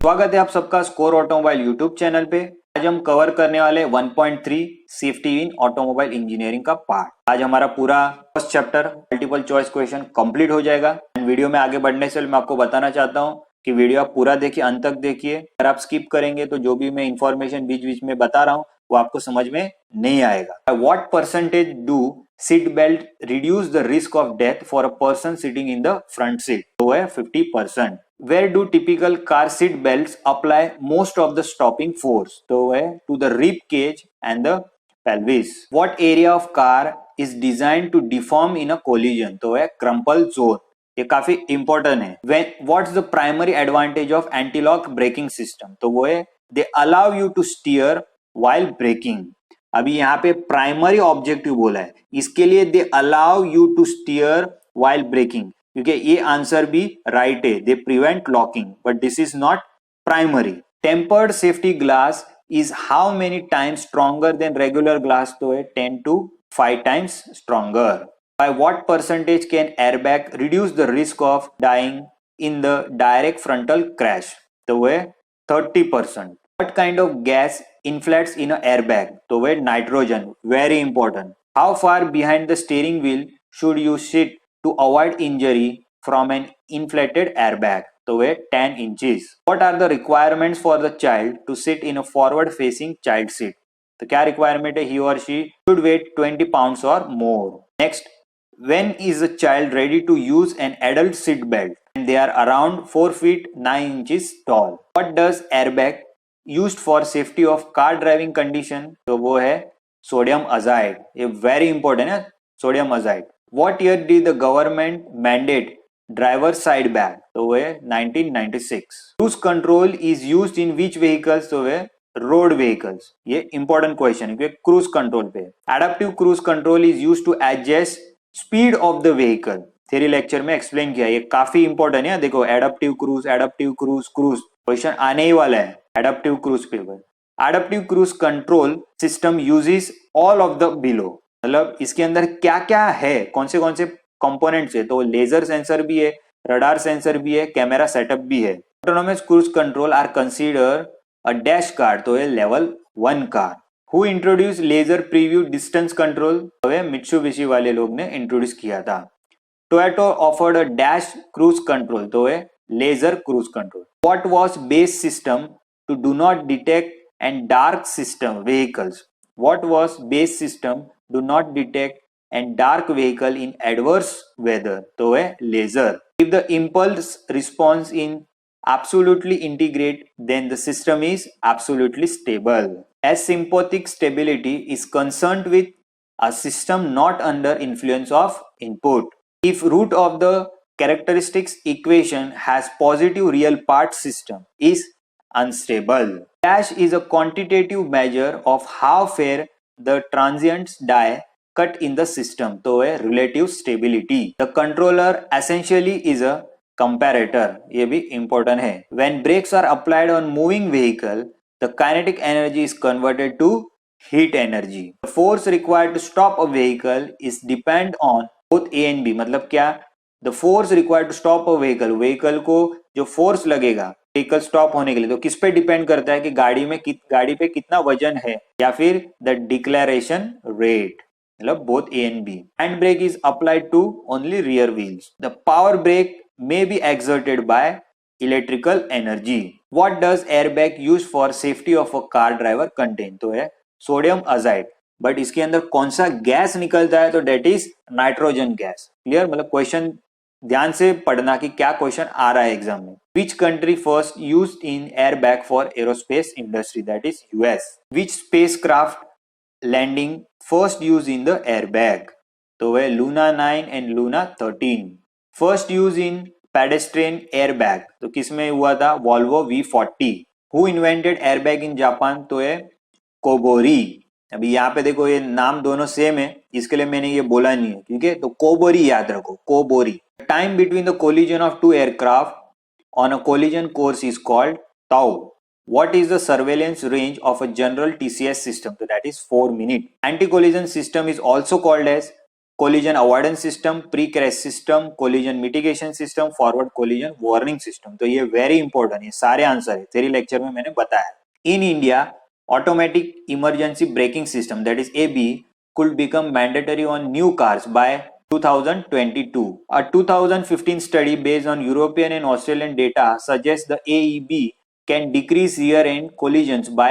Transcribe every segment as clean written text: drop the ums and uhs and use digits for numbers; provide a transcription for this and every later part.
स्वागत है आप सबका स्कोर ऑटोमोबाइल यूट्यूब चैनल पे। आज हम कवर करने वाले 1.3 सेफ्टी इन ऑटोमोबाइल इंजीनियरिंग का पार्ट। आज हमारा पूरा first chapter multiple choice question complete हो जाएगा। वीडियो में आगे बढ़ने से मैं आपको बताना चाहता हूँ कि वीडियो आप पूरा देखिए, अंत तक देखिए। अगर आप स्किप करेंगे तो जो भी मैं इंफॉर्मेशन बीच बीच में बता रहा हूँ वो आपको समझ में नहीं आएगा। What percentage do seat belt reduce the risk of death for a person sitting in the front seat? तो है 50%। Where do typical car seat belts apply most of the stopping force? तो है to the rib cage and the pelvis. What area of car is designed to deform in a collision? तो है crumple zone. ये काफी important है। What's the primary advantage of anti-lock braking system? तो वो है they allow you to steer while braking. अभी यहाँ पे प्राइमरी ऑब्जेक्टिव बोला है, इसके लिए they allow you to steer while braking, क्योंकि ये आंसर भी राइट है। They prevent locking, but this is not primary. Tempered safety glass is how many times stronger than regular glass? तो है 10 to 5 times stronger. By what percentage can airbag reduce the risk of dying in the direct frontal crash? तो वो है 30%। What kind of gas inflates in an airbag? तो वह nitrogen, very important. How far behind the steering wheel should you sit to avoid injury from an inflated airbag? तो वह 10 inches. What are the requirements for the child to sit in a forward facing child seat? तो क्या requirement है? He or she should weigh 20 pounds or more. Next, when is a child ready to use an adult seat belt? And they are around 4 feet 9 inches tall. What does airbag used for safety of car driving condition? तो वो है sodium azide. ये very important है, sodium azide. What year did the government mandate driver side bag? तो वो है 1996। Cruise control is used in which vehicles? तो वो है रोड व्हीकल्स। ये इंपॉर्टेंट क्वेश्चन है क्योंकि क्रूज कंट्रोल पे। Adaptive cruise control is used to adjust speed of the vehicle. Theory lecture में एक्सप्लेन किया, ये काफी इंपॉर्टेंट है। देखो एडेप्टिव क्रूज क्वेश्चन आने ही वाला है adaptive cruise paper. Adaptive cruise control system uses all of the below, मतलब इसके अंदर क्या क्या है, कौन से कंपोनेंट्स है? तो लेजर सेंसर भी है, रडार सेंसर भी है, कैमरा सेटअप भी है। Autonomous cruise control are consider a dash car, तो है level 1 car. Who introduce laser preview distance control? तो है मित्सुबिशी वाले लोग ने इंट्रोड्यूस किया था। Toyota offered a dash cruise control, तो है laser cruise control. What was base system to do not detect and dark system vehicles? What was base system do not detect and dark vehicle in adverse weather? तो है laser. If the impulse response in absolutely integrate, then the system is absolutely stable. Asymptotic stability is concerned with a system not under influence of input. If root of the characteristics equation has positive real part system is unstable. Dash is a quantitative measure of how fair the transients die cut in the system, तो है relative stability. The controller essentially is a comparator, ये भी important है। When brakes are applied on moving vehicle, the kinetic energy is converted to heat energy. The force required to stop a vehicle is depend on both A and B, मतलब क्या? The force required to stop a vehicle को जो force लगेगा vehicle stop होने के लिए, तो किस पे डिपेंड करता है कि गाड़ी पे कितना वजन है, या फिर द डिक्लेरेशन रेट, मतलब both A and B. Hand brake is applied to only rear wheels. The power brake may be exerted by electrical energy. What does airbag use for safety of a car driver contain? तो है sodium azide, but इसके अंदर कौन सा gas निकलता है? तो that is nitrogen gas. Clear? मतलब क्वेश्चन ध्यान से पढ़ना कि क्या क्वेश्चन आ रहा है एग्जाम में। Which country first used in airbag for aerospace industry? That is US. Which spacecraft landing first used in the airbag? तो वह Luna 9 and Luna 13. First use in pedestrian airbag, तो किसमें हुआ था? Volvo V40. Who invented airbag in Japan? तो है कोबोरी। अभी यहाँ पे देखो ये नाम दोनों सेम है, इसके लिए मैंने ये बोला नहीं है, ठीक है? तो कोबोरी याद रखो, कोबोरी। Time between the collision of two aircraft on a collision course is called tau. What is the surveillance range of a general TCS system? So that is 4 minutes. Anti-collision system is also called as collision avoidance system, pre crash system, collision mitigation system, forward collision warning system. तो ये very important, ये सारे answer है, theory lecture में मैंने बताया। In India automatic emergency braking system that is AB could become mandatory on new cars by 2022. A 2015 study based on European and Australian data suggests the AEB can decrease rear-end collisions by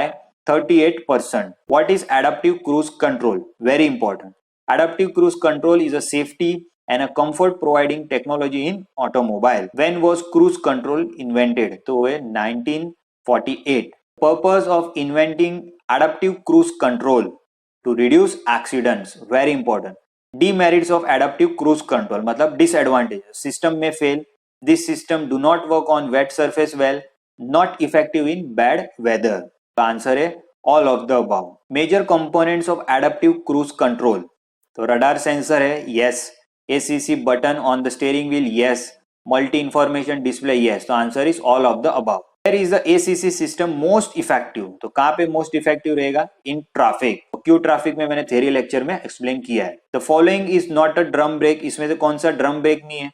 38%. What is adaptive cruise control? Very important. Adaptive cruise control is a safety and a comfort providing technology in automobile. When was cruise control invented? तो वो 1948. Purpose of inventing adaptive cruise control to reduce accidents. Very important. Demerits of adaptive cruise control मतलब disadvantages. System may fail. This system do not work on wet surface well. Not effective in bad weather. The answer है all of the above. Major components of adaptive cruise control. तो radar sensor है yes. ACC button on the steering wheel yes. Multi information display yes. तो answer is all of the above. Where is the ACC system most effective? तो कहाँ पे most effective रहेगा? In traffic. क्यों traffic में मैंने theory lecture में explain किया है। The following is not a drum brake, इसमें से कौन सा ड्रम ब्रेक नहीं है?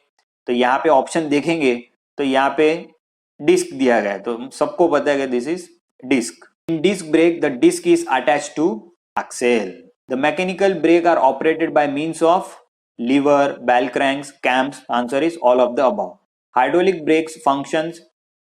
तो यहाँ पे ऑप्शन देखेंगे तो यहाँ पे डिस्क दिया गया है, तो सबको पता है कि this is disc. In disc brake the disc is attached to axle. The mechanical brake are operated by means of lever, bell cranks, cams. Answer is all of the above. Hydraulic brakes functions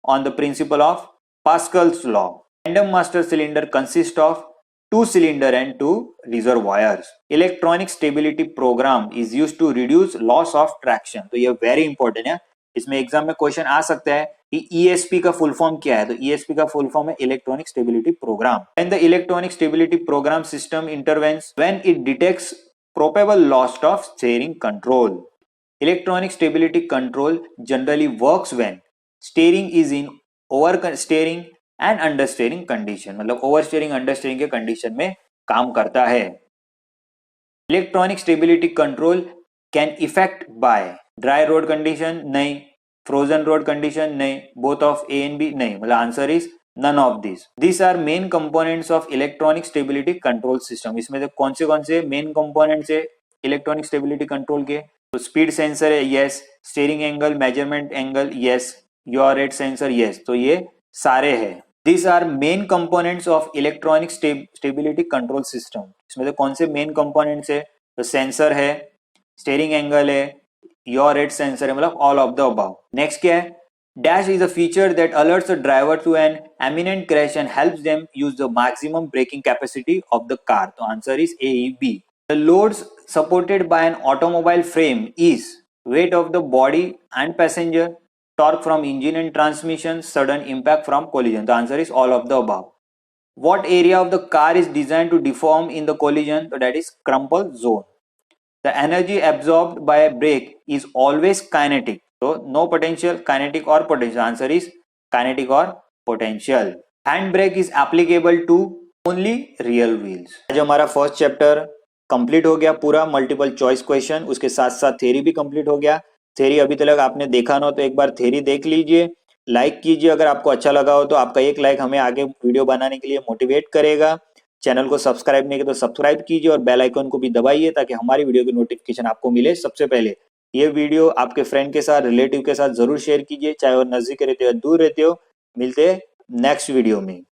on the principle of Pascal's law. Tandem master cylinder consists of 2 cylinder and 2 reservoirs. Electronic stability program is used to reduce loss of traction. तो ये very important है, इसमें exam में question आ सकता है कि ESP का full form क्या है। तो ESP का फुल फॉर्म है electronic stability program. When the electronic stability program system intervenes when it detects probable loss of steering control. Electronic stability control generally works when steering is in over steering and under steering condition, मतलब over steering under steering के condition में काम करता है। Electronic stability control can effect by dry road condition नहीं, frozen road condition नहीं, both of A and B नहीं, मतलब answer is none of this. This are main components of electronic stability control system. इसमें से कौन से main components है electronic stability control के? तो स्पीड सेंसर है yes, steering angle, measurement angle yes, your rate sensor yes. तो ये सारे हैं। This are main components of electronic stability control system. इसमें से कौन से मेन कंपोनेंट्स है? तो सेंसर है, स्टीयरिंग एंगल है, योर रेट सेंसर है, मतलब all of the above. Next क्या है? Dash is a feature that alerts the driver to an eminent crash and helps them use the maximum braking capacity of the car. तो answer is AEB। The loads supported by an automobile frame is weight of the body and passenger, torque from engine and transmission, sudden impact from collision. The answer is all of the above. What area of the car is designed to deform in the collision? So that is crumple zone. The energy absorbed by a brake is always kinetic. So no potential, kinetic or potential. Answer is kinetic or potential. Hand brake is applicable to only real wheels. आज हमारा first chapter complete हो गया पूरा, multiple choice question, उसके साथ साथ theory भी complete हो गया। थ्योरी अभी तक आपने देखा ना तो एक बार थ्योरी देख लीजिए, लाइक कीजिए अगर आपको अच्छा लगा हो तो। आपका एक लाइक हमें आगे वीडियो बनाने के लिए मोटिवेट करेगा। चैनल को सब्सक्राइब नहीं किया तो सब्सक्राइब कीजिए और बेल आइकन को भी दबाइए ताकि हमारी वीडियो की नोटिफिकेशन आपको मिले सबसे पहले। ये वीडियो आपके फ्रेंड के साथ, रिलेटिव के साथ जरूर शेयर कीजिए, चाहे वो नजदीक रहते हो या दूर रहते हो। मिलते हैं नेक्स्ट वीडियो में।